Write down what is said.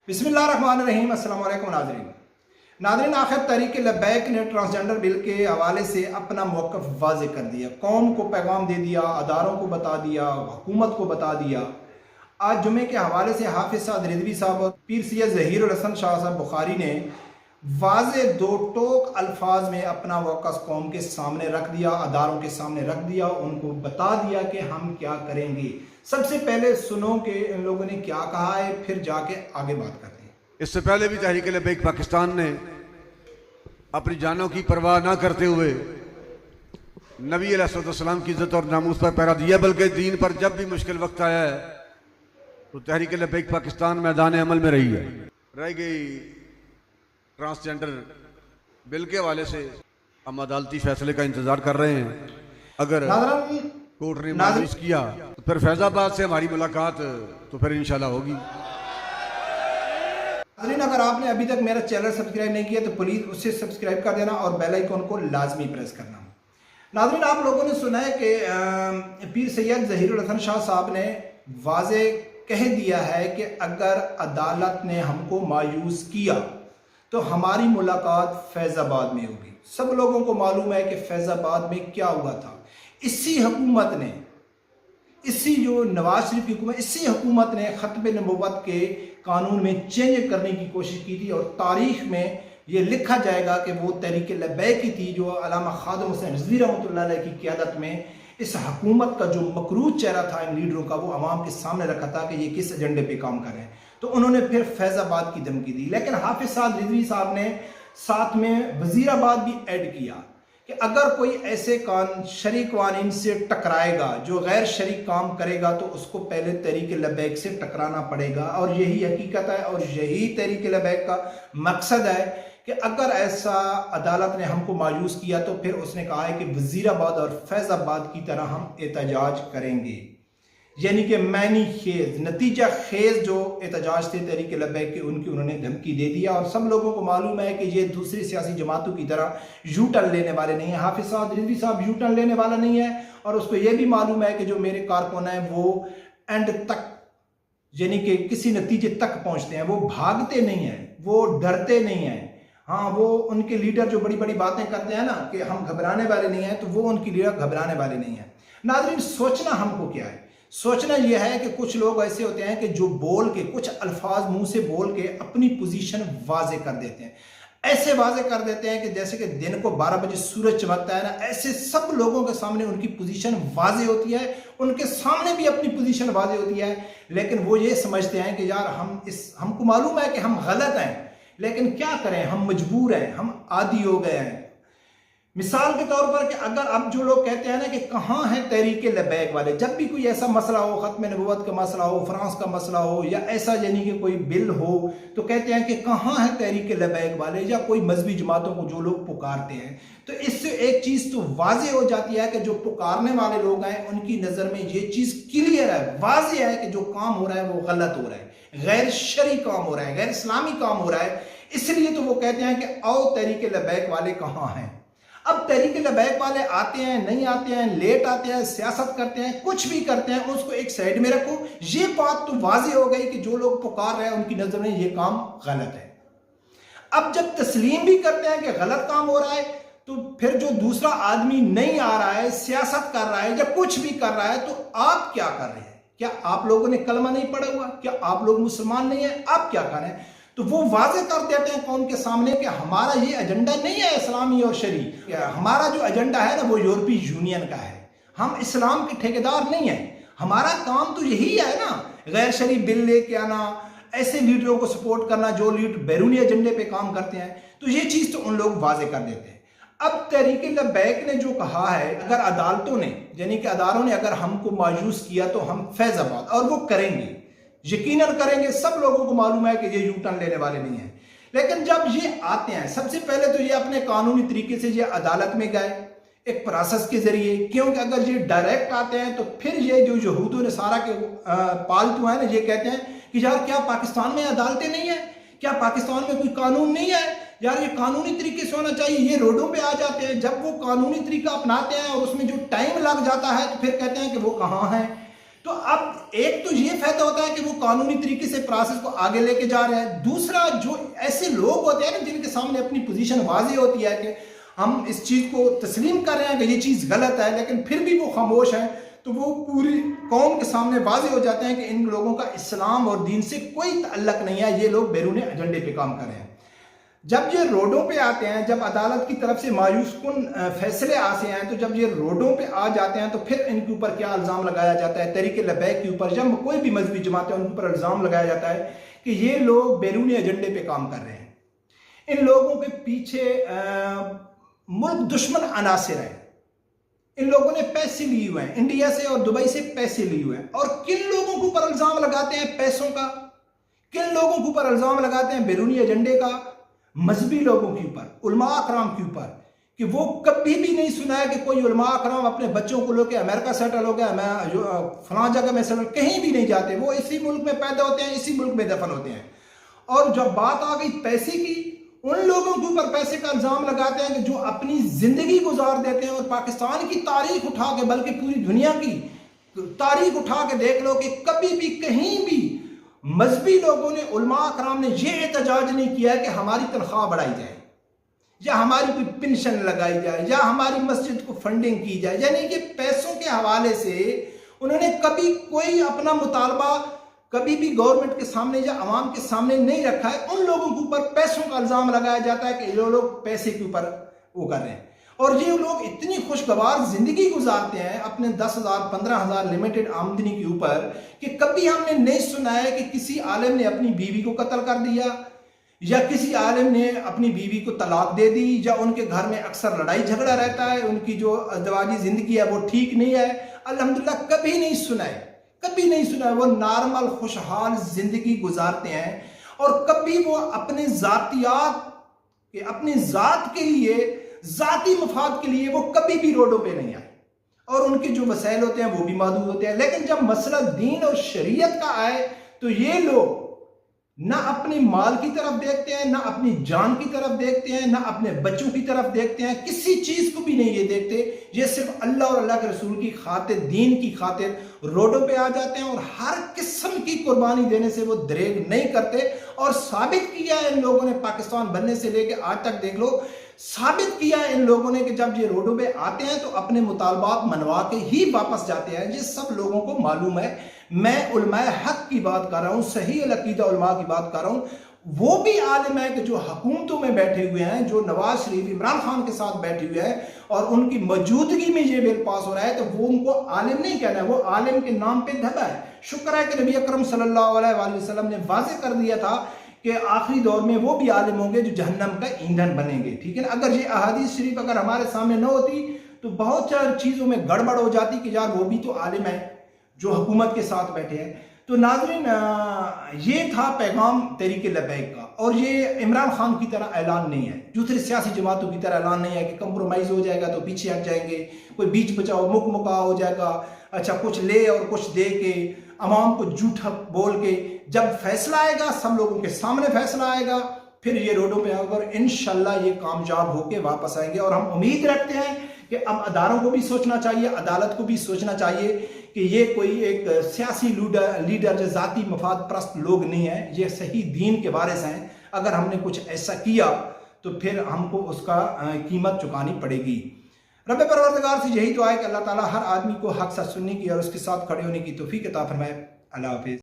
बिस्मिल्लाहिर्रहमानिर्रहीम। अस्सलाम वालेकुम नाज़रीन, आखिर तहरीक लब्बैक ने ट्रांसजेंडर बिल के हवाले से अपना मौक़िफ़ वाज़ेह कर दिया, कौम को पैगाम दे दिया, अदारों को बता दिया, हुकूमत को बता दिया। आज जुमे के हवाले से हाफिज़ साद रिज़वी साहब और पीर सैयद ज़हीरुल हसन शाह साहब बुखारी ने वाज़ेह दो टोक अल्फाज में अपना वक़्फ़ कौम के सामने रख दिया, अदारों के सामने रख दिया, उनको बता दिया कि हम क्या करेंगे। सबसे पहले सुनो कि इन लोगों ने क्या कहा है, फिर जाके आगे बात करते हैं। इससे पहले भी तहरीक लब्बैक पाकिस्तान ने अपनी जानों की परवाह ना करते हुए नबी अलैहिस्सलाम की इज्जत और नामूस पर पहरा दिया, बल्कि दीन पर जब भी मुश्किल वक्त आया है तो तहरीक लब्बैक पाकिस्तान मैदान अमल में रही है। रह गई ट्रांसजेंडर बिल के हवाले से हम अदालती फैसले का इंतजार कर रहे हैं। अगर कोर्ट ने नाज़िल किया तो फिर फैजाबाद से हमारी मुलाकात तो फिर इंशाल्लाह होगी। नाज़रीन, अगर आपने अभी तक मेरा चैनल सब्सक्राइब नहीं किया तो प्लीज़ उसे सब्सक्राइब कर देना और बेल आइकन को लाजमी प्रेस करना। नाज़रीन, आप लोगों ने सुना है कि पीर सैयद ज़हीरुल हसन शाह साहब ने वाज़ेह कह दिया है कि अगर अदालत ने हमको मायूस किया तो हमारी मुलाकात फैज़ाबाद में होगी। सब लोगों को मालूम है कि फैज़ाबाद में क्या हुआ था। इसी हुकूमत ने, इसी जो नवाज शरीफ की हुकूमत, इसी हुकूमत ने ख़त्म नबूवत के कानून में चेंज करने की कोशिश की थी और तारीख़ में ये लिखा जाएगा कि वो तहरीक लब्बैक की थी जो अल्लामा खादिम हुसैन रिज़वी रहमतुल्लाह अलैह की क़ियादत में इस हुकूमत का जो मकरूज चेहरा था इन लीडरों का, वो अवाम के सामने रखा था कि ये किस एजेंडे पे काम कर रहे हैं। तो उन्होंने फिर फैज़ाबाद की धमकी दी, लेकिन हाफिज़ साद रिज़वी साहब ने साथ में वज़ीराबाद भी ऐड किया कि अगर कोई ऐसे शरीक कानून से टकराएगा जो गैर शरीक काम करेगा तो उसको पहले तहरीक लब्बैक से टकराना पड़ेगा। और यही हकीकत है और यही तहरीक लब्बैक का मकसद है कि अगर ऐसा अदालत ने हमको मायूस किया तो फिर उसने कहा है कि वज़ीराबाद और फैज़ाबाद की तरह हम एहतजाज करेंगे, यानी कि मैनी खेज, नतीजा खेज जो एहतजाज थे तहरीक लब्बैक के, उनकी उन्होंने धमकी दे दिया। और सब लोगों को मालूम है कि ये दूसरी सियासी जमातों की तरह यू टर्न लेने वाले नहीं हैं। हाफिज़ साद रिज़वी साहब यू टर्न लेने वाला नहीं है और उसको ये भी मालूम है कि जो मेरे कारकुन हैं वो एंड तक, यानी कि किसी नतीजे तक पहुँचते हैं, वो भागते नहीं हैं, वो डरते नहीं हैं। हाँ, वो उनके लीडर जो बड़ी बड़ी बातें करते हैं ना कि हम घबराने वाले नहीं हैं, तो वो उनकी लीडर घबराने वाले नहीं हैं। नाज़रीन, सोचना हमको क्या है? सोचना यह है कि कुछ लोग ऐसे होते हैं कि जो बोल के, कुछ अल्फाज मुंह से बोल के अपनी पोजीशन वाज़ेह कर देते हैं। ऐसे वाज़ेह कर देते हैं कि जैसे कि दिन को 12 बजे सूरज चमकता है ना, ऐसे सब लोगों के सामने उनकी पोजीशन वाज़ेह होती है, उनके सामने भी अपनी पोजीशन वाज़ेह होती है। लेकिन वो ये समझते हैं कि यार हमको मालूम है कि हम गलत हैं, लेकिन क्या करें, हम मजबूर हैं, हम आदी हो गए हैं। मिसाल के तौर पर कि अगर अब जो लोग कहते हैं ना कि कहाँ हैं तहरीक लब्बैक वाले, जब भी कोई ऐसा मसला हो, ख़त्म नबूवत का मसला हो, फ्रांस का मसला हो या ऐसा यानी कि कोई बिल हो, तो कहते हैं कि कहाँ हैं तहरीक लब्बैक वाले, या कोई मजहबी जमातों को जो लोग पुकारते हैं। तो इससे एक चीज़ तो वाज़ेह हो जाती है कि जो पुकारने वाले लोग हैं उनकी नज़र में ये चीज़ क्लियर है, वाज़ेह है कि जो काम हो रहा है वो गलत हो रहा है, गैर शरई काम हो रहा है, गैर इस्लामी काम हो रहा है। इसलिए तो वो कहते हैं कि आओ तहरीक लब्बैक वाले कहाँ हैं। अब तहरीक लब्बैक वाले आते हैं, नहीं आते हैं, लेट आते हैं, सियासत करते हैं, कुछ भी करते हैं, उसको एक साइड में रखो। ये बात तो वाज़ेह हो गई कि जो लोग पुकार रहे हैं उनकी नज़र में ये काम गलत है। अब जब तस्लीम भी करते हैं कि गलत काम हो रहा है, तो फिर जो दूसरा आदमी नहीं आ रहा है, सियासत कर रहा है या कुछ भी कर रहा है, तो आप क्या कर रहे हैं? क्या आप लोगों ने कलमा नहीं पढ़ा हुआ? क्या आप लोग मुसलमान नहीं है? आप क्या करें? तो वो वाज़ेह कर देते हैं कौम के सामने कि हमारा ये एजेंडा नहीं है इस्लामी और शरी, हमारा जो एजेंडा है ना वो यूरोपीय यूनियन का है। हम इस्लाम के ठेकेदार नहीं हैं, हमारा काम तो यही है ना, गैर शरी बिल लेके आना, ऐसे लीडरों को सपोर्ट करना जो लीडर बैरूनी एजेंडे पे काम करते हैं। तो ये चीज़ तो उन लोग वाज़ेह कर देते हैं। अब तहरीक लब्बैक ने जो कहा है, अगर अदालतों ने, यानी कि अदारों ने अगर हमको मायूस किया तो हम फैज़ाबाद, और वो करेंगे, यकीनन करेंगे। सब लोगों को मालूम है कि ये यू टर्न लेने वाले नहीं हैं। लेकिन जब ये आते हैं, सबसे पहले तो ये अपने कानूनी तरीके से ये अदालत में गए एक प्रोसेस के जरिए, क्योंकि अगर ये डायरेक्ट आते हैं तो फिर ये जो यहूद व नसारा के पालतू हैं ना, ये कहते हैं कि यार क्या पाकिस्तान में अदालतें नहीं है, क्या पाकिस्तान में कोई कानून नहीं है, यार ये कानूनी तरीके से होना चाहिए। ये रोडों पे आ जाते हैं, जब वो कानूनी तरीका अपनाते हैं और उसमें जो टाइम लग जाता है तो फिर कहते हैं कि वो कहाँ हैं। تو اب ایک تو یہ فائدہ ہوتا ہے کہ وہ قانونی طریقے سے پروسیس کو آگے لے کے جا رہے ہیں. دوسرا جو ایسے لوگ ہوتے ہیں نا جن کے سامنے اپنی پوزیشن واضح ہوتی ہے کہ ہم اس چیز کو تسلیم کر رہے ہیں کہ یہ چیز غلط ہے لیکن پھر بھی وہ خاموش ہیں، تو وہ پوری قوم کے سامنے واضح ہو جاتے ہیں کہ ان لوگوں کا اسلام اور دین سے کوئی تعلق نہیں ہے، یہ لوگ بیرون ایجنڈے پہ کام کر رہے ہیں. جب یہ روڈوں پہ آتے ہیں، جب عدالت کی طرف سے مایوس کن فیصلے آتے ہیں، تو جب یہ روڈوں پہ آ جاتے ہیں تو پھر ان کے اوپر کیا الزام لگایا جاتا ہے؟ تحریک لبیک کے اوپر، جب کوئی بھی مذہبی جماعت ہے ان کے اوپر الزام لگایا جاتا ہے کہ یہ لوگ بیرونی ایجنڈے پہ کام کر رہے ہیں، ان لوگوں کے پیچھے ملک دشمن عناصر ہیں، ان لوگوں نے پیسے لیے ہوئے ہیں، انڈیا سے اور دبئی سے پیسے لیے ہوئے ہیں. اور کن لوگوں کے اوپر الزام لگاتے ہیں؟ پیسوں کا. کن لوگوں کے اوپر الزام لگاتے ہیں؟ بیرونی ایجنڈے کا. مذہبی لوگوں کے اوپر، علماء اکرام کے اوپر، کہ وہ کبھی بھی نہیں سنا ہے کہ کوئی علماء اکرام اپنے بچوں کو لے کے امریکہ سیٹل ہو گیا، فلاں جگہ میں سیٹل، کہیں بھی نہیں جاتے، وہ اسی ملک میں پیدا ہوتے ہیں، اسی ملک میں دفن ہوتے ہیں. اور جب بات آ گئی پیسے کی، ان لوگوں کے اوپر پیسے کا الزام لگاتے ہیں کہ جو اپنی زندگی گزار دیتے ہیں. اور پاکستان کی تاریخ اٹھا کے، بلکہ پوری دنیا کی تاریخ اٹھا کے دیکھ لو کہ کبھی بھی کہیں بھی مذہبی لوگوں نے، علماء اکرام نے یہ احتجاج نہیں کیا ہے کہ ہماری تنخواہ بڑھائی جائے، یا ہماری کوئی پنشن لگائی جائے، یا ہماری مسجد کو فنڈنگ کی جائے. یعنی کہ پیسوں کے حوالے سے انہوں نے کبھی کوئی اپنا مطالبہ کبھی بھی گورنمنٹ کے سامنے یا عوام کے سامنے نہیں رکھا ہے. ان لوگوں کے اوپر پیسوں کا الزام لگایا جاتا ہے کہ یہ لوگ پیسے کے اوپر وہ کر رہے ہیں. اور یہ لوگ اتنی خوشگوار زندگی گزارتے ہیں اپنے 10,000 15,000 لمیٹڈ آمدنی کے اوپر کہ کبھی ہم نے نہیں سنا ہے کہ کسی عالم نے اپنی بیوی کو قتل کر دیا، یا کسی عالم نے اپنی بیوی کو طلاق دے دی، یا ان کے گھر میں اکثر لڑائی جھگڑا رہتا ہے، ان کی جو ازدواجی زندگی ہے وہ ٹھیک نہیں ہے. الحمدللہ کبھی نہیں سنا ہے، کبھی نہیں سنا ہے. وہ نارمل خوشحال زندگی گزارتے ہیں، اور کبھی وہ اپنے ذاتیات، اپنی ذات کے لیے، ذاتی مفاد کے لیے وہ کبھی بھی روڈوں پہ نہیں آئے. اور ان کے جو وسائل ہوتے ہیں وہ بھی محدود ہوتے ہیں. لیکن جب مسئلہ دین اور شریعت کا آئے تو یہ لوگ نہ اپنے مال کی طرف دیکھتے ہیں، نہ اپنی جان کی طرف دیکھتے ہیں، نہ اپنے بچوں کی طرف دیکھتے ہیں، کسی چیز کو بھی نہیں یہ دیکھتے. یہ صرف اللہ اور اللہ کے رسول کی خاطر، دین کی خاطر روڈوں پہ آ جاتے ہیں، اور ہر قسم کی قربانی دینے سے وہ دریغ نہیں کرتے. اور ثابت کیا ہے ان لوگوں نے، پاکستان بننے سے لے کے آج تک دیکھ لو، ثابت کیا ہے ان لوگوں نے کہ جب یہ روڈوں پہ آتے ہیں تو اپنے مطالبات منوا کے ہی واپس جاتے ہیں. یہ سب لوگوں کو معلوم ہے. میں علماء حق کی بات کر رہا ہوں، صحیح العقیدہ علماء کی بات کر رہا ہوں. وہ بھی عالم ہے کہ جو حکومتوں میں بیٹھے ہوئے ہیں، جو نواز شریف، عمران خان کے ساتھ بیٹھے ہوئے ہیں، اور ان کی موجودگی میں یہ بل پاس ہو رہا ہے، تو وہ ان کو عالم نہیں کہنا ہے، وہ عالم کے نام پہ دھبا ہے. شکر ہے کہ نبی اکرم صلی اللہ علیہ وآلہ وسلم نے واضح کر دیا تھا کہ آخری دور میں وہ بھی عالم ہوں گے جو جہنم کا ایندھن بنیں گے. ٹھیک ہے نا؟ اگر یہ احادیث شریف اگر ہمارے سامنے نہ ہوتی تو بہت ساری چیزوں میں گڑبڑ ہو جاتی کہ یار وہ بھی تو عالم ہے جو حکومت کے ساتھ بیٹھے ہیں. تو ناظرین، یہ تھا پیغام تحریک لبیک کا. اور یہ عمران خان کی طرح اعلان نہیں ہے، دوسری سیاسی جماعتوں کی طرح اعلان نہیں ہے کہ کمپرومائز ہو جائے گا تو پیچھے ہٹ جائیں گے، کوئی بیچ بچاؤ مک مکا ہو جائے گا، اچھا کچھ لے اور کچھ دے کے، عوام کو جھوٹا بول کے. جب فیصلہ آئے گا، سب لوگوں کے سامنے فیصلہ آئے گا، پھر یہ روڈوں پہ آگے، اور انشاءاللہ یہ کامیاب ہو کے واپس آئیں گے. اور ہم امید رکھتے ہیں کہ اب اداروں کو بھی سوچنا چاہیے، عدالت کو بھی سوچنا چاہیے کہ یہ کوئی ایک سیاسی لیڈر جو ذاتی مفاد پرست لوگ نہیں ہیں، یہ صحیح دین کے وارث ہیں. اگر ہم نے کچھ ایسا کیا تو پھر ہم کو اس کا قیمت چکانی پڑے گی. رب پروردگار سے یہی دعا ہے کہ اللہ تعالیٰ ہر آدمی کو حق سچ سننے کی اور اس کے ساتھ کھڑے ہونے کی توفیق عطا فرمائے. اللہ حافظ.